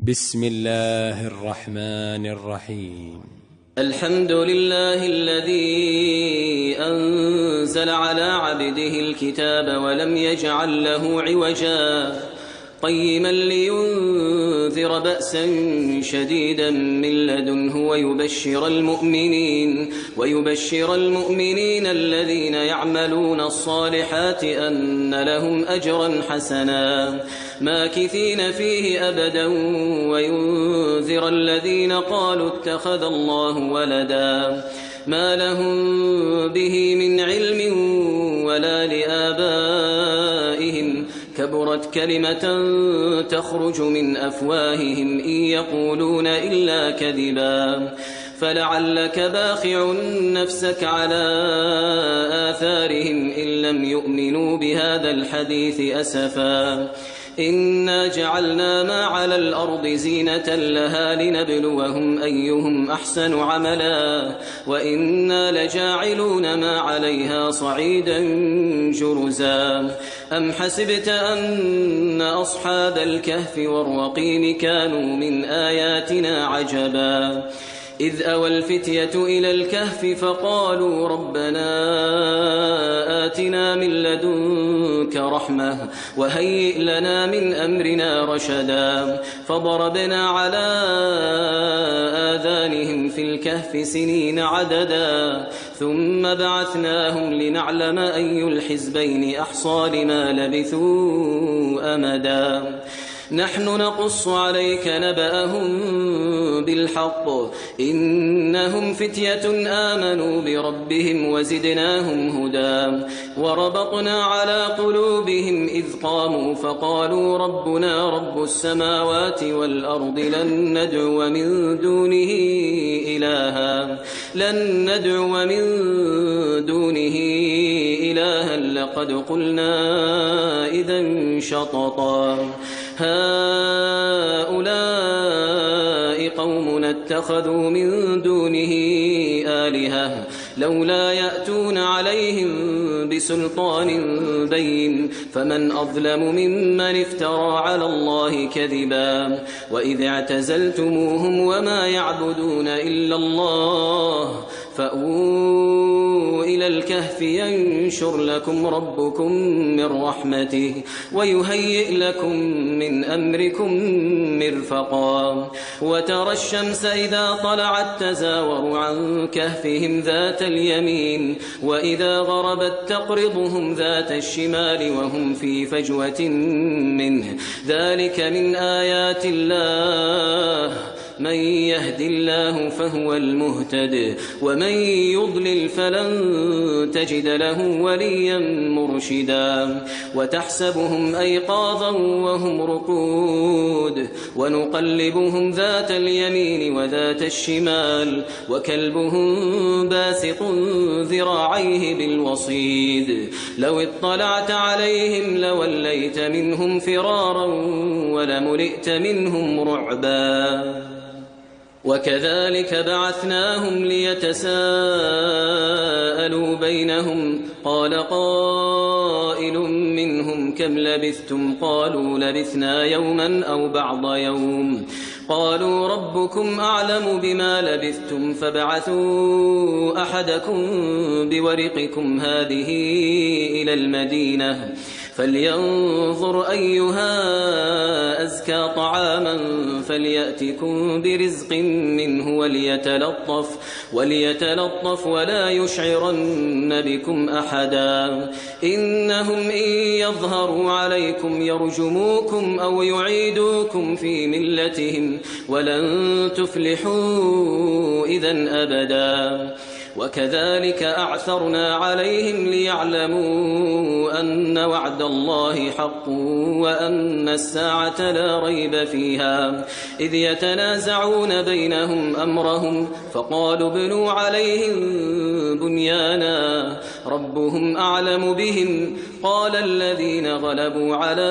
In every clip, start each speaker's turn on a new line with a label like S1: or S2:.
S1: بسم الله الرحمن الرحيم.
S2: الحمد لله الذي أنزل على عبده الكتاب ولم يجعل له عوجا قيما لينذر بأسا شديدا من لدنه ويبشر المؤمنين الذين يعملون الصالحات أن لهم أجرا حسنا ماكثين فيه أبدا وينذر الذين قالوا اتخذ الله ولدا ما لهم به من علم ولا لآبائهم كبرت كلمة تخرج من أفواههم إن يقولون إلا كذبا فلعلك باخع نفسك على آثارهم إن لم يؤمنوا بهذا الحديث أسفا إنا جعلنا ما على الأرض زينة لها لنبلوهم أيهم أحسن عملا وإنا لجاعلون ما عليها صعيدا جرزا أم حسبت أن أصحاب الكهف والرقيم كانوا من آياتنا عجبا إذ أوى الفتية إلى الكهف فقالوا ربنا آتنا من لدنك رحمة وهيئ لنا من أمرنا رشدا فضربنا على آذانهم في الكهف سنين عددا ثم بعثناهم لنعلم أي الحزبين أحصى لما لبثوا أمدا نحن نقص عليك نبأهم بالحق إنهم فتية آمنوا بربهم وزدناهم هدى وربطنا على قلوبهم إذ قاموا فقالوا ربنا رب السماوات والأرض لن ندعو من دونه إلها لقد قلنا إذا شططا هؤلاء قومنا اتخذوا من دونه آلهة لولا يأتون عليهم بسلطان بين فمن أظلم ممن افترى على الله كذبا وإذ اعتزلتموهم وما يعبدون إلا الله فأووا إلى الكهف ينشر لكم ربكم من رحمته ويهيئ لكم من أمركم مرفقا وترى الشمس إذا طلعت تزاور عن كهفهم ذات اليمين وإذا غربت تقرضهم ذات الشمال وهم في فجوة منه ذلك من آيات الله من يهد الله فهو المهتد ومن يضلل فلن تجد له وليا مرشدا وتحسبهم أيقاظا وهم رقود ونقلبهم ذات اليمين وذات الشمال وكلبهم باسط ذراعيه بالوصيد لو اطلعت عليهم لوليت منهم فرارا ولملئت منهم رعبا وكذلك بعثناهم ليتساءلوا بينهم قال قائل منهم كم لبثتم قالوا لبثنا يوما أو بعض يوم قالوا ربكم أعلم بما لبثتم فابعثوا أحدكم بورقكم هذه إلى المدينة فلينظر أيها أزكى طعاما فليأتكم برزق منه وليتلطف ولا يشعرن بكم أحدا إنهم إن يظهروا عليكم يرجموكم أو يعيدوكم في ملتهم ولن تفلحوا إذن أبدا وكذلك أعثرنا عليهم ليعلموا أن وعد الله حق وأن الساعة لا ريب فيها إذ يتنازعون بينهم أمرهم فقالوا ابنوا عليهم بنيانا ربهم أعلم بهم قال الذين غلبوا على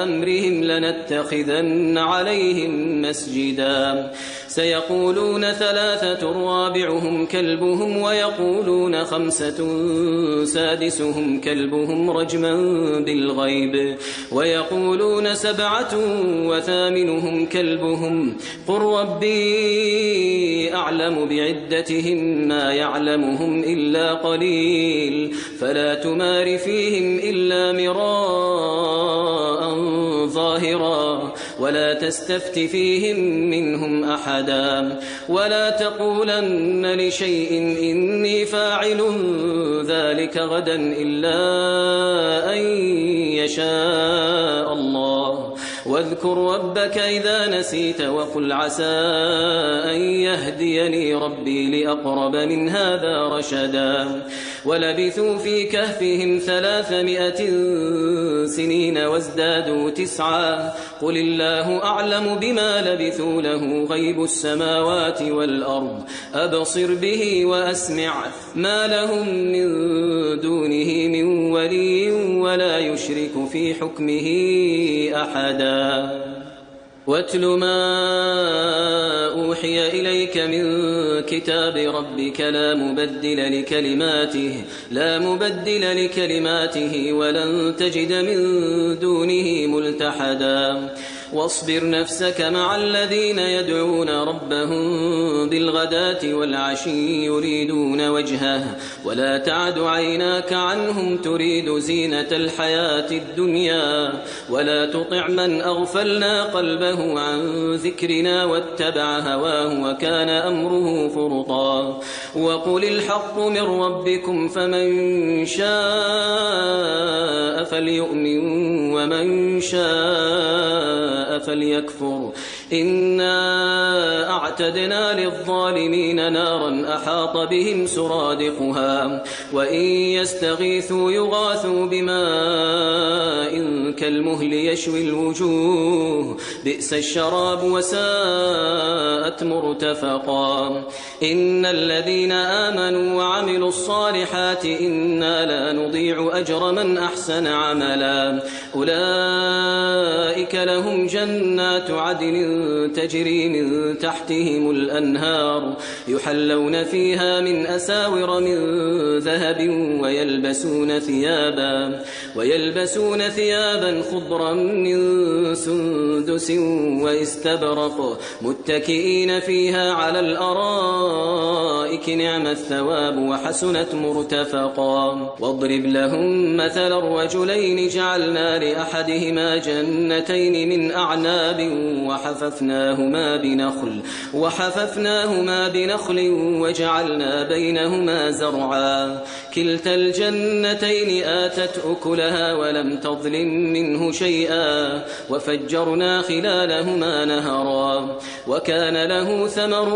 S2: أمرهم لنتخذن عليهم مسجدا سيقولون 3 رابعهم كلبهم ويقولون 5 سادسهم كلبهم رجما بالغيب ويقولون 7 وثامنهم كلبهم قل ربي أعلم بعدتهم ما يعلمهم إلا قليل فلا تمار فيهم إلا مراء ظاهرا ولا تستفت فيهم منهم أحدا ولا تقولن لشيء إني فاعل ذلك غدا إلا أن يشاء الله واذكر ربك إذا نسيت وقل عسى أن يهديني ربي لأقرب من هذا رشدا ولبثوا في كهفهم 300 سنين وازدادوا 9 قل الله أعلم بما لبثوا له غيب السماوات والأرض أبصر به وأسمع ما لهم من دونه من ولي ولا يشرك في حكمه أحدا واتل ما أوحي إليك من كتاب ربك لا مبدل لكلماته ولن تجد من دونه ملتحدا واصبر نفسك مع الذين يدعون ربهم بالغداة والعشي يريدون وجهه ولا تعد عيناك عنهم تريد زينة الحياة الدنيا ولا تطع من أغفلنا قلبه عن ذكرنا واتبع هواه وكان أمره فرطا وقل الحق من ربكم فمن شاء فليؤمن ومن شاء فليكفر إنا أعتدنا للظالمين نارا أحاط بهم سرادقها وإن يستغيثوا يغاثوا بماء كالمهل يشوي الوجوه بئس الشراب وساءت مرتفقا إن الذين آمنوا وعملوا الصالحات إنا لا نضيع أجر من أحسن عملا أولئك لهم جنات عدن تجري من تحتهم الأنهار يحلون فيها من أساور من ذهب ويلبسون ثيابا خضرا من سندس واستبرق متكئين فيها على الأرائك نعم الثواب وحسنت مرتفقا واضرب لهم مثل الرجلين جعلنا لأحدهما جنتين من أعناب وحففناهما بنخل وجعلنا بينهما زرعا كلتا الجنتين آتت أكلها ولم تظلم منه شيئا وفجرنا خلالهما نهرا وكان له ثمر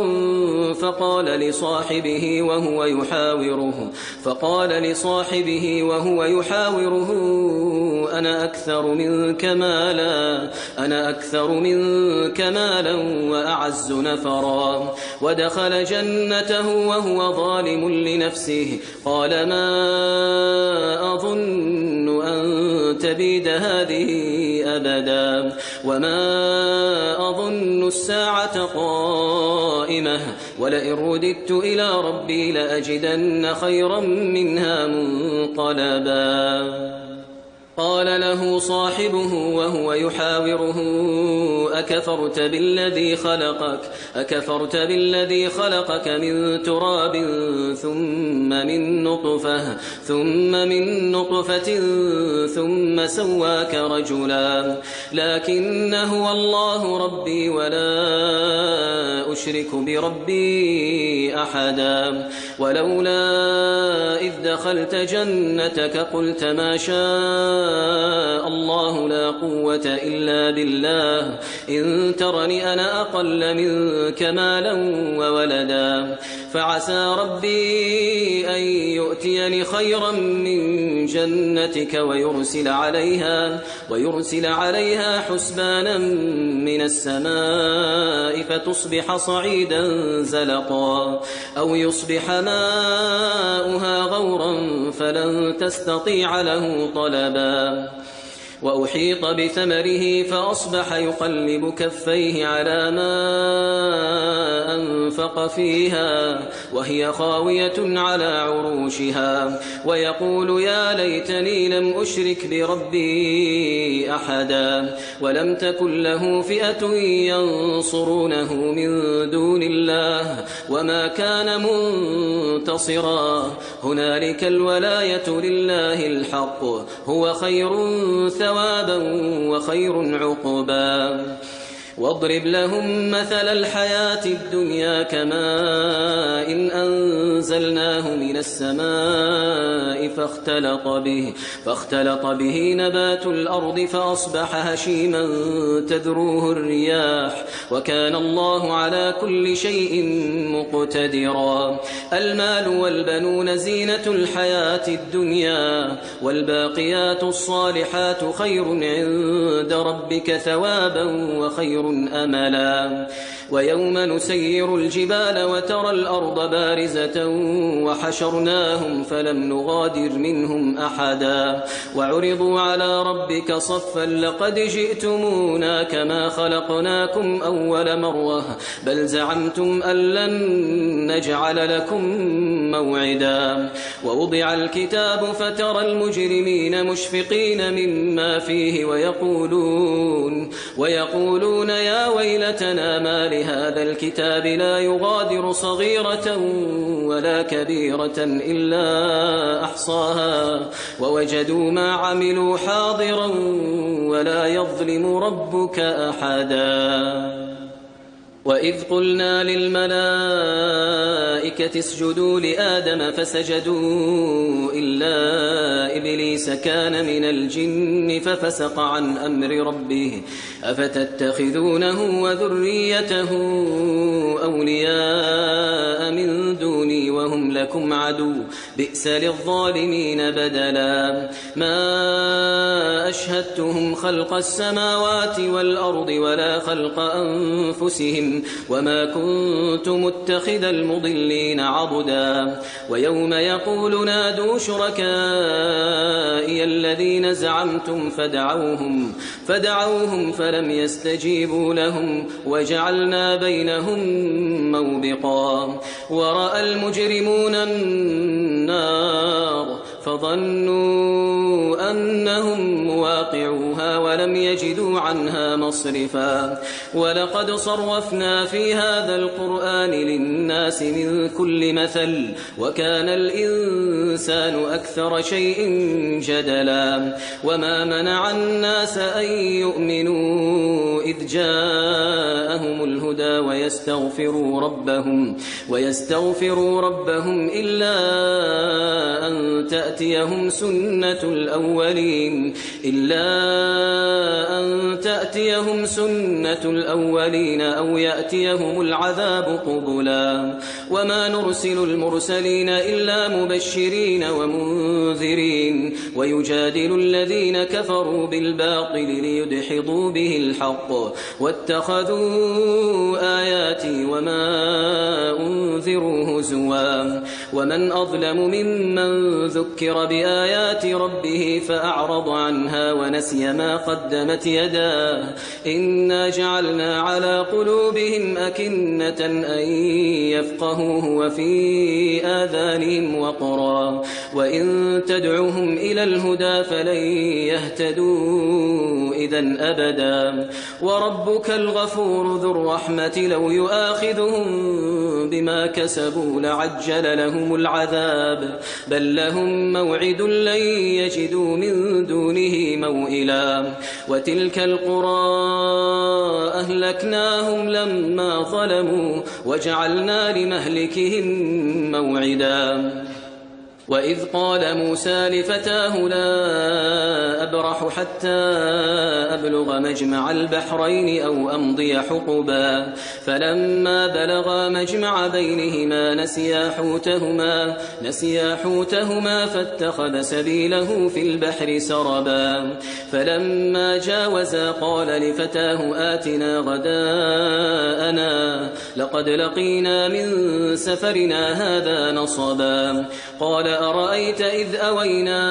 S2: فقال لصاحبه وهو يحاوره أنا أكثر منك مالا وأعز نفرا ودخل جنته وهو ظالم لنفسه قال ما أظن أن تبيد هذه أبدا وما أظن الساعة قائمة ولئن رددت إلى ربي لأجدن خيرا منها منقلبا قال له صاحبه وهو يحاوره أكفرت بالذي خلقك من تراب ثم من نطفة ثم سواك رجلا لكن هو الله ربي ولا أشرك بربي أحدا ولولا إذ دخلت جنتك قلت ما شاء الله لا قوة إلا بالله إن ترني أنا أقل منك مالا وولدا فعسى ربي أن يؤتيني خيرا من جنتك ويرسل عليها حسبانا من السماء فتصبح صعيدا زلقا أو يصبح ماؤها غورا فلن تستطيع له طلبا وأحيط بثمره فأصبح يقلب كفيه على ما أنفق فيها وهي خاوية على عروشها ويقول يا ليتني لم أشرك بربي أحدا ولم تكن له فئة ينصرونه من دون الله وما كان منتصرا هنالك الولاية لله الحق هو خير ثوابا وخير عقبا واضرب لهم مثل الحياة الدنيا كماء إن أنزلناه من السماء فاختلط به نبات الأرض فأصبح هشيما تذروه الرياح وكان الله على كل شيء مقتدرا المال والبنون زينة الحياة الدنيا والباقيات الصالحات خير عند ربك ثوابا وخير أملا ويوم نسير الجبال وترى الأرض بارزة وحشرناهم فلم نغادر منهم أحدا وعرضوا على ربك صفا لقد جئتمونا كما خلقناكم أول مرة بل زعمتم أن لن نجعل لكم موعدا ووضع الكتاب فترى المجرمين مشفقين مما فيه ويقولون يا ويلتنا ما لهذا الكتاب لا يغادر صغيرة ولا كبيرة إلا أحصاها ووجدوا ما عملوا حاضرا ولا يظلم ربك أحدا وإذ قلنا للملائكة اسجدوا لآدم فسجدوا إلا إبليس كان من الجن ففسق عن أمر ربه أفتتخذونه وذريته أولياء من دوني وهم لكم عدو بئس للظالمين بدلا ما أشهدتهم خلق السماوات والأرض ولا خلق أنفسهم وما كنت متخذ المضلين عضدا ويوم يقول نادوا شركائي الذين زعمتم فدعوهم فلم يستجيبوا لهم وجعلنا بينهم موبقا ورأى المجرمون النار فظنوا أنهم مواقعوها ولم يجدوا عنها مصرفا ولقد صرفنا في هذا القرآن للناس من كل مثل وكان الإنسان أكثر شيء جدلا وما منع الناس أن يؤمنوا إذ جاءهم الهدى ويستغفروا ربهم إلا أن تأتيهم سنة الأولين أو يأتيهم العذاب قبلا وما نرسل المرسلين إلا مبشرين ومنذرين ويجادل الذين كفروا بالباطل ليدحضوا به الحق واتخذوا آياتي وما أنذروا هزوا ومن أظلم ممن ذكر بآيات ربه فأعرض عنها ونسي ما قدمت يداه إنا جعلنا على قلوبهم أكنة أن يفقهوه وفي آذانهم وقرا وإن تدعوهم إلى الهدى فلن يهتدوا إذن أبدا وربك الغفور ذو الرحمة لو يؤاخذهم بما كسبوا لعجل لهم العذاب بل لهم موعد لن يجدوا من دونه موئلا وتلك القرى أهلكناهم لما ظلموا وجعلنا لمهلكهم موعدا وإذ قال موسى لفتاه لا أبرح حتى أبلغ مجمع البحرين أو أمضي حقبا فلما بلغا مجمع بينهما نسيا حوتهما فاتخذ سبيله في البحر سربا فلما جاوزا قال لفتاه آتنا غداءنا لقد لقينا من سفرنا هذا نصبا قال أرأيت إذ أوينا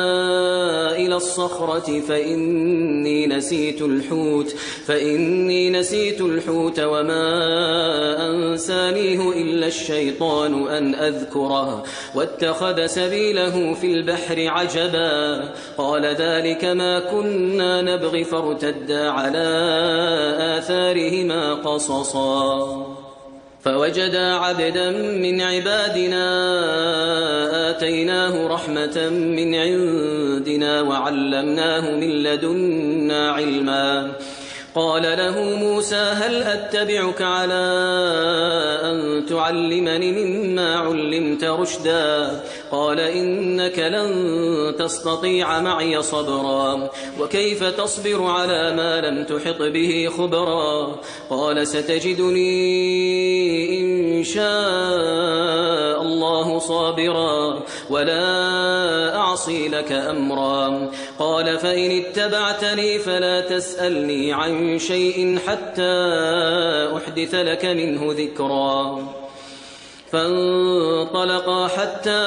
S2: إلى الصخرة فإني نسيت الحوت وما أنسانيه إلا الشيطان أن أذكره واتخذ سبيله في البحر عجبا قال ذلك ما كنا نبغي فارتدا على آثارهما قصصا فوجدا عبدا من عبادنا آتيناه رحمة من عندنا وعلمناه من لدنا علما قال له موسى هل أتبعك على أن تعلمني مما علمت رشدا قال إنك لن تستطيع معي صبرا وكيف تصبر على ما لم تحط به خبرا قال ستجدني إن شاء الله صابرا ولا أعصي لك أمرا قال فإن اتبعتني فلا تسألني عن شيء حتى أحدث لك منه ذكرا فانطلقا حتى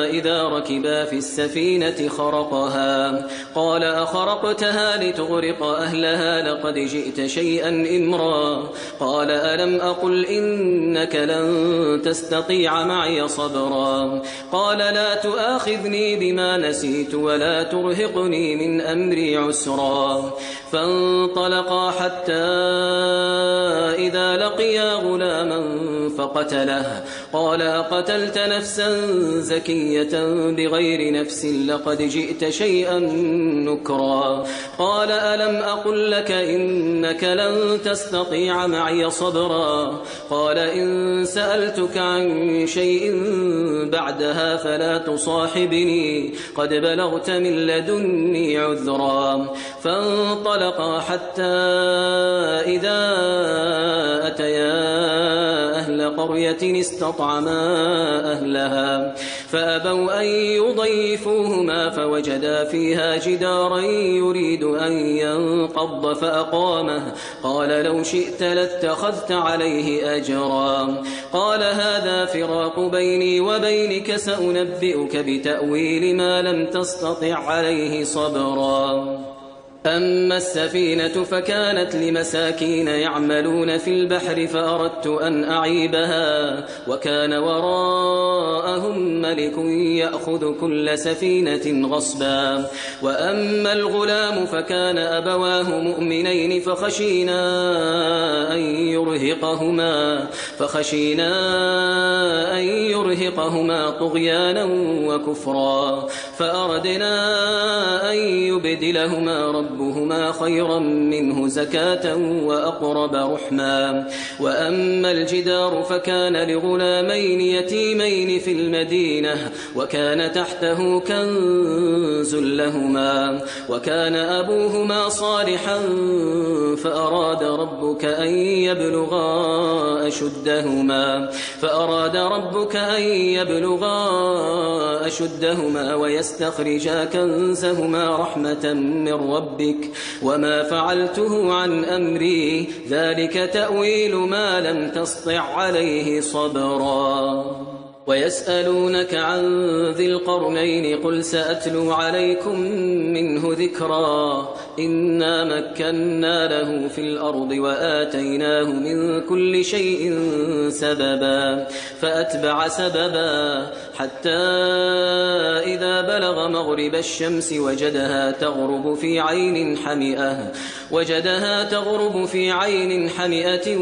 S2: إذا ركبا في السفينة خرقها قال أخرقتها لتغرق أهلها لقد جئت شيئا إمرا قال ألم أقل إنك لن تستطيع معي صبرا قال لا تؤاخذني بما نسيت ولا ترهقني من أمري عسرا فانطلقا حتى إذا لقيا غلاما فقتله قال أقتلت نفسا زكية بغير نفس لقد جئت شيئا نكرا قال ألم أقل لك إنك لن تستطيع معي صبرا قال إن سألتك عن شيء بعدها فلا تصاحبني قد بلغت من لدني عذرا فانطلقا حتى إذا أتيا أهل قرية استطعما أهلها فأبوا أن يضيفوهما فوجدا فيها جدارا يريد أن ينقض فأقامه قال لو شئت لاتخذت عليه أجرا قال هذا فراق بيني وبينك سأنبئك بتأويل ما لم تستطع عليه صبرا أما السفينة فكانت لمساكين يعملون في البحر فأردت أن أعيبها وكان وراءهم ملك يأخذ كل سفينة غصبا وأما الغلام فكان أبواه مؤمنين فخشينا أن يرهقهما طغيانا وكفرا فأردنا أن يبدلهما ربهما خيرا منه زكاة وأقرب رحما وأما الجدار فكان لغلامين يتيمين في المدينة وكان تحته كنز لهما وكان أبوهما صالحا فأراد ربك أن يبلغا أشدهما ويستخرجا كنزهما رحمة من ربك وما فعلته عن أمري ذلك تأويل ما لم تسطع عليه صبرا ويسألونك عن ذي القرنين قل سأتلو عليكم منه ذكرا إنا مكنا له في الأرض وآتيناه من كل شيء سببا فأتبع سببا حتى إذا بلغ مغرب الشمس وجدها تغرب في عين حمئة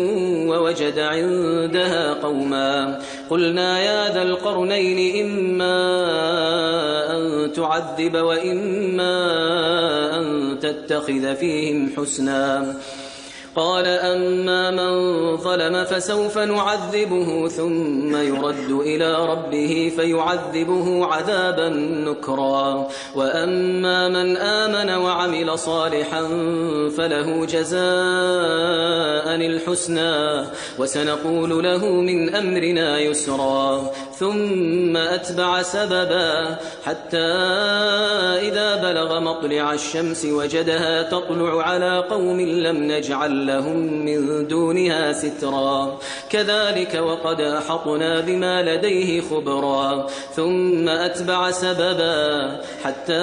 S2: ووجد عندها قوما قلنا يا ذا القرنين إما أن تعذب وإما أن تتخذ فيهم حسنا قال أما من ظلم فسوف نعذبه ثم يرد إلى ربه فيعذبه عذابا نكرا وأما من آمن وعمل صالحا فله جزاء الحسنى وسنقول له من أمرنا يسرا ثم أتبع سببا حتى إذا بلغ مطلع الشمس وجدها تطلع على قوم لم نجعل لهم من دونها سترا كذلك وقد أحطنا بما لديه خبرا ثم أتبع سببا حتى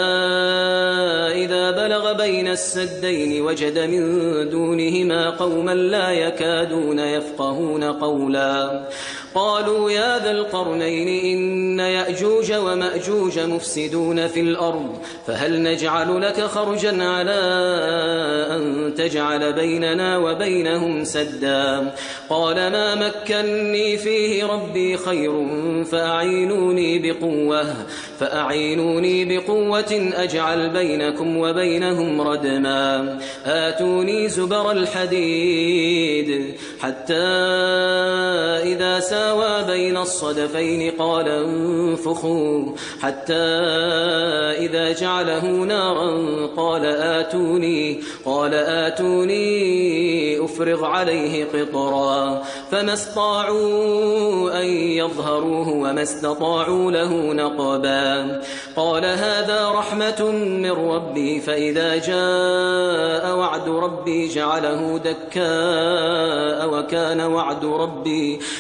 S2: إذا بلغ بين السدين وجد من دونهما قوما لا يكادون يفقهون قولا قالوا يا ذا القرنين إن يأجوج ومأجوج مفسدون في الأرض فهل نجعل لك خرجا على أن تجعل بيننا وبينهم سدا قال ما مكني فيه ربي خير فأعينوني بقوة أجعل بينكم وبينهم ردما آتوني زبر الحديد حتى إذا ساوى بين الصدفين قال انفخوا حتى إذا جعله نارا قال آتوني أفرغ عليه قطرا فما استطاعوا أن يظهروه وما استطاعوا له نقبا قال هذا رحمة من ربي فإذا جاء وعد ربي جعله دكاء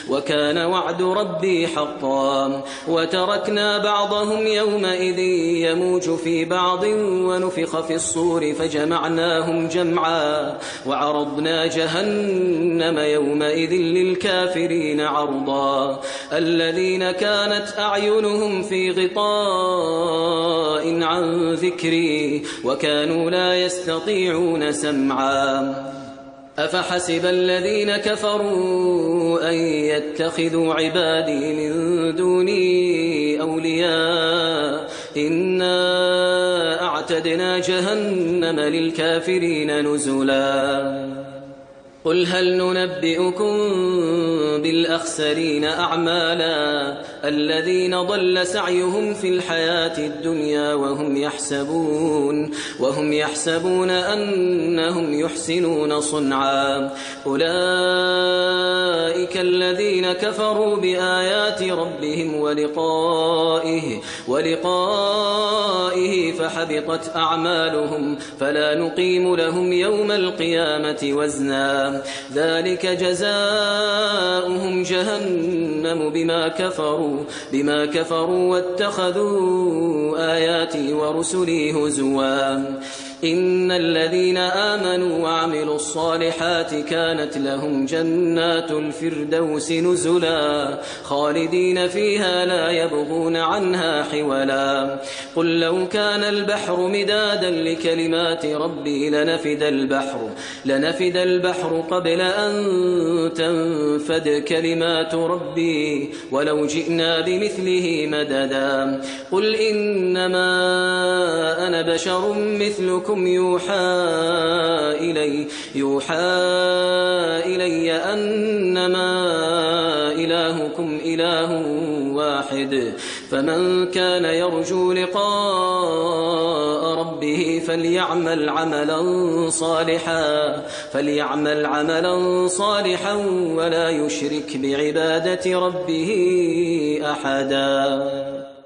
S2: وكان وعد ربي حقا وتركنا بعضهم يومئذ يموج في بعض ونفخ في الصور فجمعناهم جمعا وعرضنا جهنم يومئذ للكافرين عرضا الذين كانت أعينهم في غطاء عن ذكري وكانوا لا يستطيعون سمعا أفحسب الذين كفروا أن يتخذوا عبادي من دوني أولياء إنا أعتدنا جهنم للكافرين نزلا قل هل ننبئكم بالأخسرين أعمالا الذين ضل سعيهم في الحياة الدنيا وهم يحسبون أنهم يحسنون صنعا أولئك الذين كفروا بآيات ربهم ولقائه فحبطت أعمالهم فلا نقيم لهم يوم القيامة وزنا ذلك جزاؤهم جهنم بما كفروا واتخذوا آياتي ورسلي هزوا إن الذين آمنوا وعملوا الصالحات كانت لهم جنات الفردوس نزلا خالدين فيها لا يبغون عنها حولا قل لو كان البحر مدادا لكلمات ربي لنفد البحر قبل أن تنفد كلمات ربي ولو جئنا بمثله مددا قل إنما أنا بشر مثلكم يوحى إلي أنما إلهكم إله واحد فمن كان يرجو لقاء ربه فليعمل عملا صالحا ولا يشرك بعبادة ربه أحدا